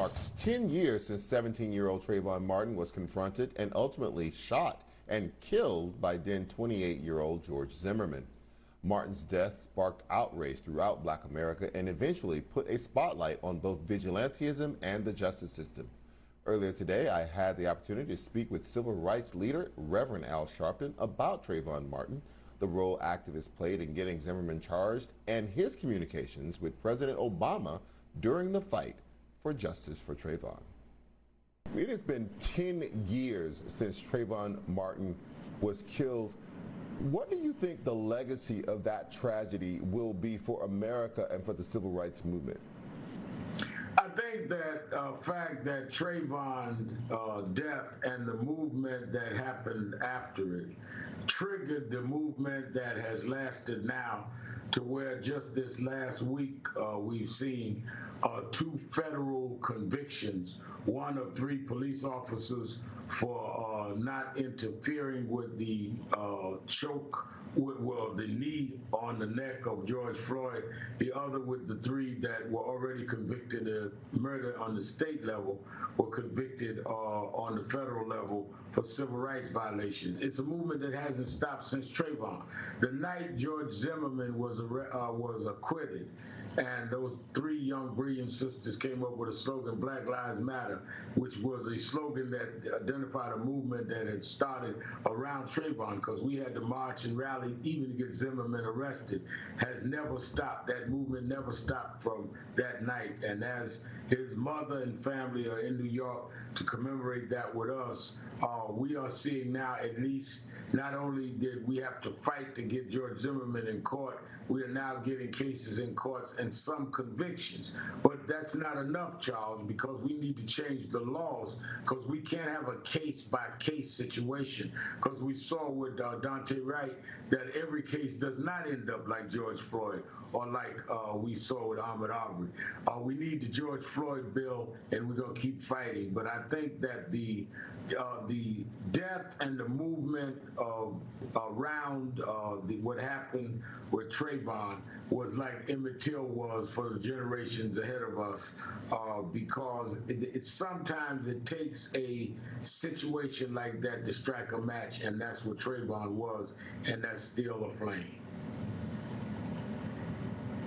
marks 10 years since 17-year-old Trayvon Martin was confronted and ultimately shot and killed by then 28-year-old George Zimmerman. Martin's death sparked outrage throughout Black America and eventually put a spotlight on both vigilantism and the justice system. Earlier today, I had the opportunity to speak with civil rights leader Reverend Al Sharpton about Trayvon Martin, the role activists played in getting Zimmerman charged, and his communications with President Obama during the fight for justice for Trayvon. It has been 10 years since Trayvon Martin was killed. What do you think the legacy of that tragedy will be for America and for the civil rights movement? I think that fact that Trayvon's death and the movement that happened after it triggered the movement that has lasted now to where just this last week we've seen 2 federal convictions, one of 3 police officers for not interfering with the choke, the knee on the neck of George Floyd, the other with the 3 that were already convicted of murder on the state level were convicted on the federal level for civil rights violations. It's a movement that hasn't stopped since Trayvon. The night George Zimmerman was acquitted, and those 3 young, brilliant sisters came up with a slogan, Black Lives Matter, which was a slogan that identified a movement that had started around Trayvon, because we had to march and rally even to get Zimmerman arrested, has never stopped. That movement never stopped from that night. And as his mother and family are in New York to commemorate that with us, we are seeing now, at least, not only did we have to fight to get George Zimmerman in court, we are now getting cases in courts and some convictions. But that's not enough, Charles, because we need to change the laws, because we can't have a case-by-case situation, because we saw with Dante Wright that every case does not end up like George Floyd or like we saw with Ahmaud Arbery. We need the George Floyd bill, and we're going to keep fighting. But I think that the death and the movement around what happened with Trayvon was like Emmett Till was for the generations ahead of us, because sometimes it takes a situation like that to strike a match, and that's what Trayvon was, and that's still aflame.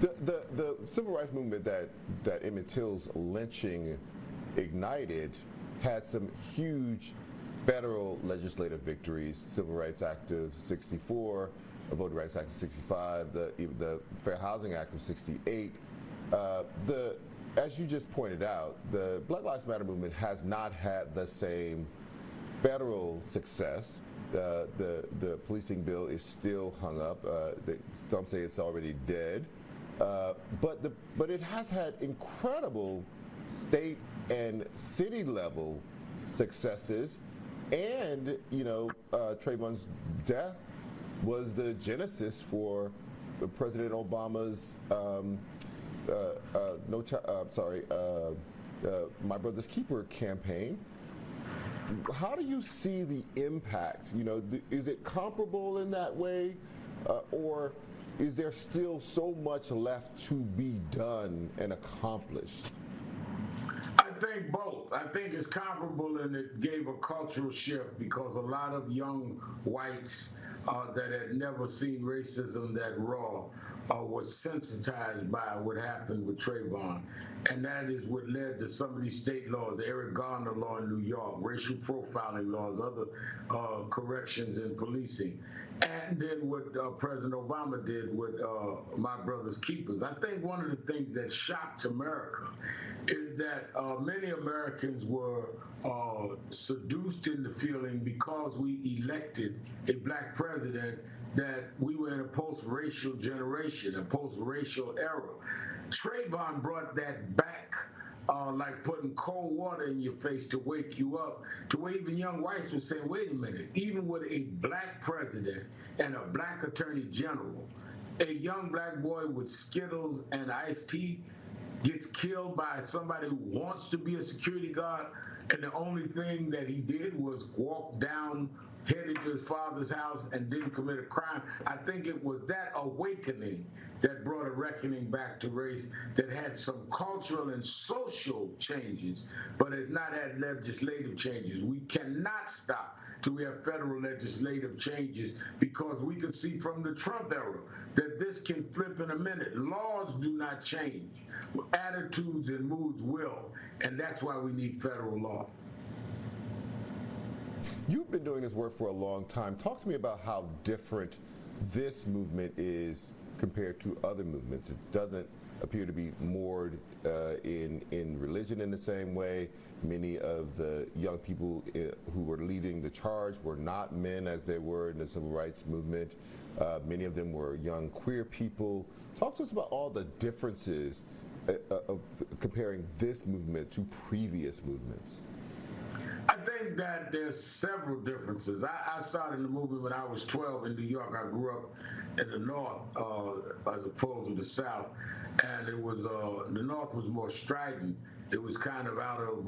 The civil rights movement that Emmett Till's lynching ignited had some huge federal legislative victories: Civil Rights Act of '64, the Voting Rights Act of '65, the Fair Housing Act of '68. As you just pointed out, the Black Lives Matter movement has not had the same federal success. The policing bill is still hung up. Some say it's already dead. But it has had incredible state and city level successes, and Trayvon's death was the genesis for President Obama's My Brother's Keeper campaign. How do you see the impact? Is it comparable in that way, or is there still so much left to be done and accomplished? I think both. I think it's comparable, and it gave a cultural shift because a lot of young whites that had never seen racism that raw was sensitized by what happened with Trayvon. And that is what led to some of these state laws, the Eric Garner law in New York, racial profiling laws, other corrections in policing. And then what President Obama did with My Brother's Keepers. I think one of the things that shocked America is that many Americans were seduced into feeling, because we elected a black president, that we were in a post-racial generation, a post-racial era. Trayvon brought that back, like putting cold water in your face to wake you up, to where even young whites were saying, wait a minute, even with a black president and a black attorney general, a young black boy with Skittles and iced tea gets killed by somebody who wants to be a security guard, and the only thing that he did was walk down headed to his father's house and didn't commit a crime. I think it was that awakening that brought a reckoning back to race, that had some cultural and social changes, but has not had legislative changes. We cannot stop till we have federal legislative changes, because we could see from the Trump era that this can flip in a minute. Laws do not change. Attitudes and moods will, and that's why we need federal law. You've been doing this work for a long time. Talk to me about how different this movement is compared to other movements. It doesn't appear to be moored in religion in the same way. Many of the young people who were leading the charge were not men as they were in the civil rights movement. Many of them were young queer people. Talk to us about all the differences of comparing this movement to previous movements. I think that there's several differences. I started the movement when I was 12 in New York. I grew up in the North as opposed to the South, and it was the North was more strident. It was kind of out of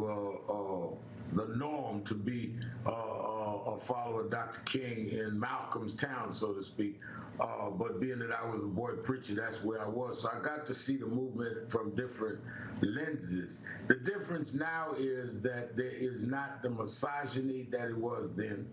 the norm to be a follower of Dr. King in Malcolm's town, so to speak. But being that I was a boy preacher, that's where I was. So I got to see the movement from different lenses. The difference now is that there is not the misogyny that it was then.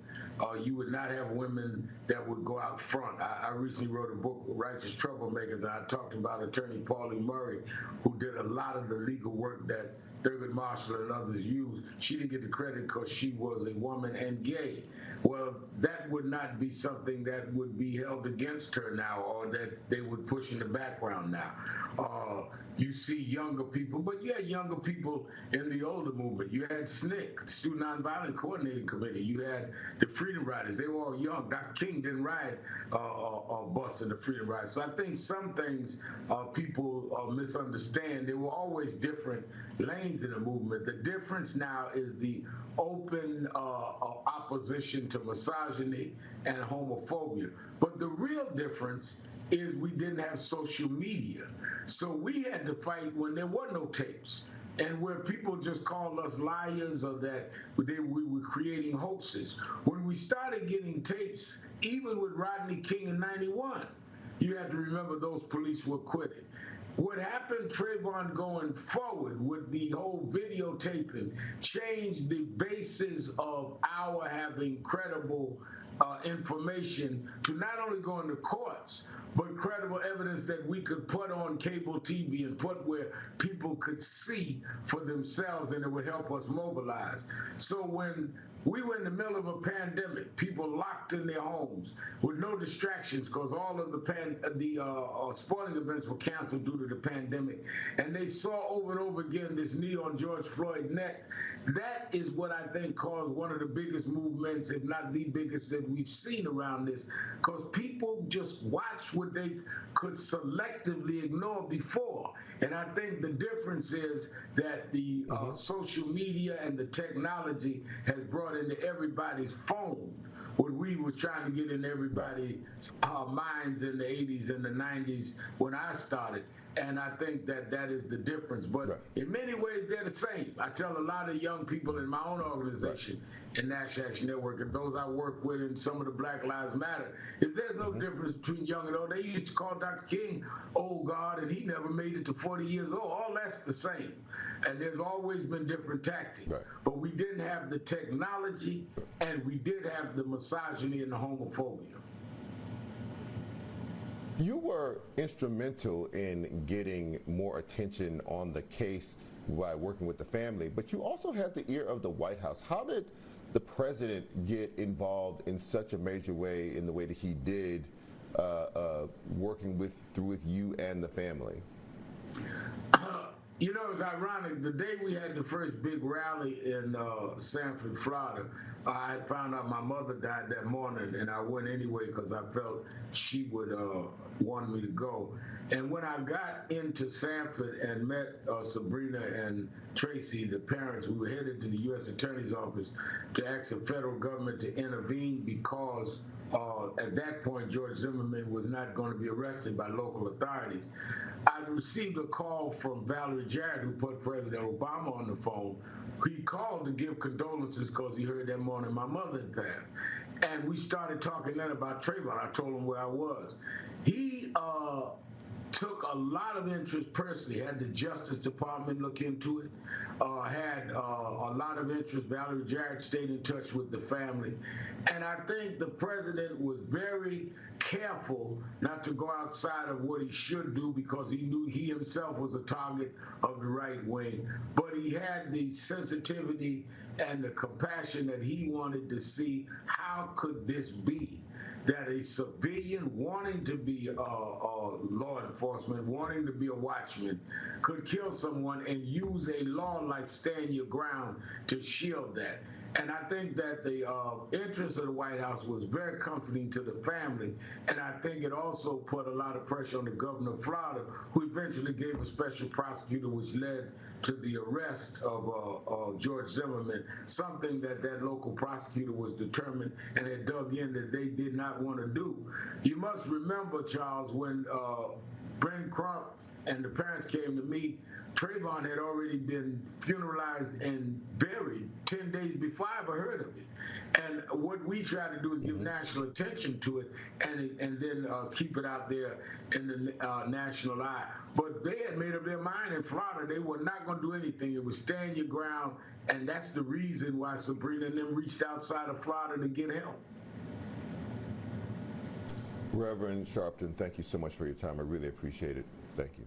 You would not have women that would go out front. I recently wrote a book, Righteous Troublemakers, and I talked about Attorney Pauline Murray, who did a lot of the legal work that Thurgood Marshall and others used. She didn't get the credit because she was a woman and gay. Well, that would not be something that would be held against her now, or that they would push in the background now. You see younger people, but you had younger people in the older movement. You had SNCC, Student Nonviolent Coordinating Committee. You had the Freedom Riders. They were all young. Dr. King didn't ride a bus in the Freedom Riders. So I think some things people misunderstand. There were always different lanes in the movement. The difference now is the open opposition to misogyny and homophobia. But the real difference is we didn't have social media. So we had to fight when there were no tapes, and where people just called us liars, or that we were creating hoaxes. When we started getting tapes, even with Rodney King in '91, you have to remember those police were acquitted. What happened, Trayvon, going forward with the whole videotaping changed the basis of our having credible information to not only go into courts, but credible evidence that we could put on cable TV and put where people could see for themselves, and it would help us mobilize. So when we were in the middle of a pandemic, people locked in their homes with no distractions because all of the sporting events were canceled due to the pandemic. And they saw over and over again this knee on George Floyd's neck. That is what I think caused one of the biggest movements, if not the biggest, that we've seen around this, because people just watched what they could selectively ignore before. And I think the difference is that the social media and the technology has brought into everybody's phone what we were trying to get in everybody's minds in the 80s and the 90s when I started. And I think that that is the difference. But in many ways, they're the same. I tell a lot of young people in my own organization, in National Action Network, and those I work with in some of the Black Lives Matter, is there's no difference between young and old. They used to call Dr. King old God, and he never made it to 40 years old. All that's the same. And there's always been different tactics. But we didn't have the technology, and we did have the misogyny and the homophobia. You were instrumental in getting more attention on the case by working with the family, but you also had the ear of the White House. How did the president get involved in such a major way, in the way that he did, working with you and the family? You know, it's ironic. The day we had the first big rally in Sanford, Florida, I had found out my mother died that morning, and I went anyway because I felt she would want me to go. And when I got into Sanford and met Sabrina and Tracy, the parents, we were headed to the U.S. Attorney's Office to ask the federal government to intervene because at that point, George Zimmerman was not going to be arrested by local authorities. I received a call from Valerie Jarrett, who put President Obama on the phone. He called to give condolences because he heard that morning my mother had passed. And we started talking then about Trayvon. I told him where I was. He took a lot of interest personally, had the Justice Department look into it, had a lot of interest. Valerie Jarrett stayed in touch with the family. And I think the president was very careful not to go outside of what he should do because he knew he himself was a target of the right wing. But he had the sensitivity and the compassion that he wanted to see how could this be that a civilian wanting to be law enforcement, wanting to be a watchman, could kill someone and use a law like stand your ground to shield that. And I think that the interest of the White House was very comforting to the family. And I think it also put a lot of pressure on the governor of Florida, who eventually gave a special prosecutor, which led to the arrest of George Zimmerman, something that local prosecutor was determined and had dug in that they did not want to do. You must remember, Charles, when Brent Crump and the parents came to meet, Trayvon had already been funeralized and buried 10 days before I ever heard of it. And what we try to do is give national attention to it and then keep it out there in the national eye. But they had made up their mind in Florida. They were not going to do anything. It was stand your ground. And that's the reason why Sabrina and them reached outside of Florida to get help. Reverend Sharpton, thank you so much for your time. I really appreciate it. Thank you.